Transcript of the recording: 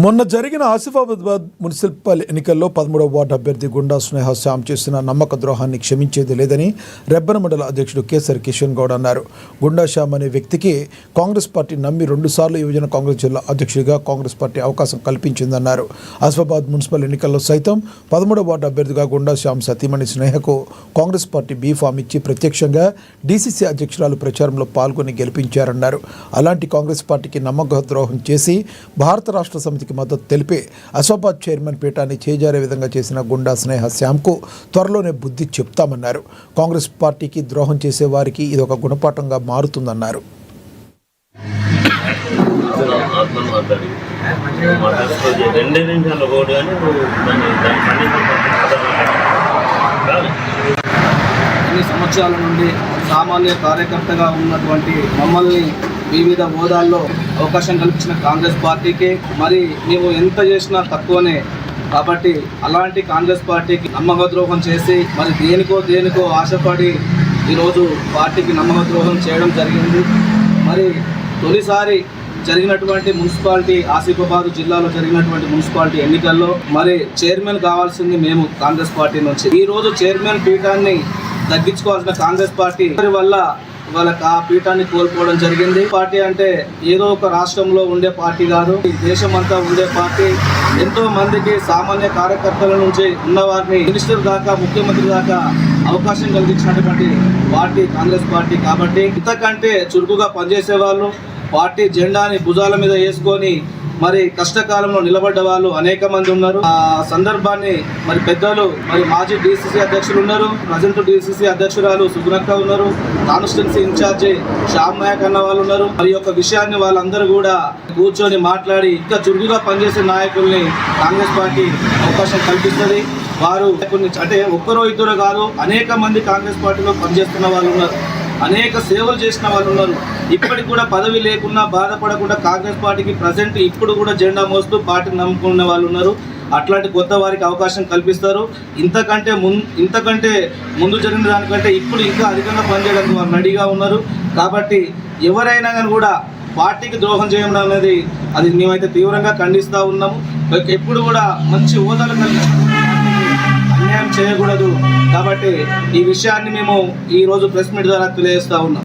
మొన్న జరిగిన ఆసిఫాబాద్ మున్సిపల్ ఎన్నికల్లో 13వ వార్డు అభ్యర్థి గుండా స్నేహ శ్యామ్ చేసిన నమ్మక ద్రోహాన్ని క్షమించేది లేదని రెబ్బన మండల అధ్యక్షుడు కేసరి కిషన్ గౌడ్ అన్నారు. గుండా శ్యామ్ అనే వ్యక్తికి కాంగ్రెస్ పార్టీ నమ్మి 2 సార్లు యువజన కాంగ్రెస్ జిల్లా అధ్యక్షుడిగా కాంగ్రెస్ పార్టీ అవకాశం కల్పించిందన్నారు. ఆసిఫాబాద్ మున్సిపల్ ఎన్నికల్లో సైతం 13వ వార్డు అభ్యర్థిగా గుండా శ్యామ్ సతీమణి స్నేహకు కాంగ్రెస్ పార్టీ బీ ఫామ్ ఇచ్చి ప్రత్యక్షంగా డీసీసీ అధ్యక్షురాలు ప్రచారంలో పాల్గొని గెలిపించారన్నారు. అలాంటి కాంగ్రెస్ పార్టీకి నమ్మక ద్రోహం చేసి భారత రాష్ట్ర సమితికి మద్దతు తెలిపి ఆసిఫాబాద్ చైర్మన్ పీఠాన్ని చేజారే విధంగా చేసిన గుండా స్నేహ శ్యామ్కు త్వరలోనే బుద్ధి చెప్తామన్నారు. కాంగ్రెస్ పార్టీకి ద్రోహం చేసే వారికి ఇది ఒక గుణపాఠంగా మారుతుందన్నారు. అన్ని సంవత్సరాల నుండి సామాన్య కార్యకర్తగా ఉన్నటువంటి మమ్మల్ని వివిధ హోదాల్లో అవకాశం కల్పించిన కాంగ్రెస్ పార్టీకి మరి మేము ఎంత చేసినా తక్కువనే. కాబట్టి అలాంటి కాంగ్రెస్ పార్టీకి నమ్మక ద్రోహం చేసి మరి దేనికో ఆశపడి ఈరోజు పార్టీకి నమ్మక ద్రోహం చేయడం జరిగింది. మరి తొలిసారి జరిగినటువంటి మున్సిపాలిటీ ఆసిఫాబాద్ జిల్లాలో జరిగినటువంటి మున్సిపాలిటీ ఎన్నికల్లో మరి చైర్మన్ కావాల్సింది మేము కాంగ్రెస్ పార్టీ నుంచి. ఈరోజు చైర్మన్ పీఠాన్ని తగ్గించుకోవాల్సిన కాంగ్రెస్ పార్టీ వల్ల వాళ్ళకి ఆ పీఠాన్ని కోల్పోవడం జరిగింది. పార్టీ అంటే ఏదో ఒక రాష్ట్రంలో ఉండే పార్టీ కాదు, దేశం అంతా ఉండే పార్టీ. ఎంతో మందికి సామాన్య కార్యకర్తల నుంచి ఉన్నవారిని మినిస్టర్ దాకా ముఖ్యమంత్రి దాకా అవకాశం కలిగించినటువంటి పార్టీ కాంగ్రెస్ పార్టీ. కాబట్టి ఇంతకంటే చురుకుగా పనిచేసే వాళ్ళు, పార్టీ జెండాని భుజాల మీద వేసుకొని మరి కష్టకాలంలో నిలబడ్డ వాళ్ళు అనేక మంది ఉన్నారు. ఆ సందర్భాన్ని మరి పెద్దలు మరి మాజీ డీసీసీ అధ్యక్షులు ఉన్నారు, ప్రజెంట్ డీసీసీ అధ్యక్షురాలు సుగుణక్క ఉన్నారు, కాన్స్టిట్యున్సీ ఇన్ఛార్జి శ్యామ్ నాయక్ అన్న వాళ్ళు ఉన్నారు. మరి యొక్క విషయాన్ని వాళ్ళందరూ కూడా కూర్చొని మాట్లాడి ఇంకా చురుకుగా పనిచేసే నాయకుల్ని కాంగ్రెస్ పార్టీ అవకాశం కల్పిస్తుంది. వారు అంటే ఒక్కరో ఇద్దరు కాదు, అనేక మంది కాంగ్రెస్ పార్టీలో పనిచేస్తున్న వాళ్ళు ఉన్నారు, అనేక సేవలు చేసిన వాళ్ళు ఉన్నారు. ఇప్పటికి కూడా పదవి లేకున్నా బాధపడకుండా కాంగ్రెస్ పార్టీకి ప్రజెంట్ ఇప్పుడు కూడా జెండా మోస్తూ పార్టీని నమ్ముకున్న వాళ్ళు ఉన్నారు. అట్లాంటి కొత్త వారికి అవకాశం కల్పిస్తారు. ఇంతకంటే ముందు జరిగిన దానికంటే ఇప్పుడు ఇంకా అధికంగా పనిచేయడానికి వారు రెడీగా ఉన్నారు. కాబట్టి ఎవరైనా కానీ కూడా పార్టీకి ద్రోహం చేయడం అనేది అది మేమైతే తీవ్రంగా ఖండిస్తూ ఉన్నాము. ఎప్పుడు కూడా మంచి హోదాలు అన్యాయం చేయకూడదు. కాబట్టి ఈ విషయాన్ని మేము ఈరోజు ప్రెస్ మీట్ ద్వారా తెలియజేస్తూ ఉన్నాం.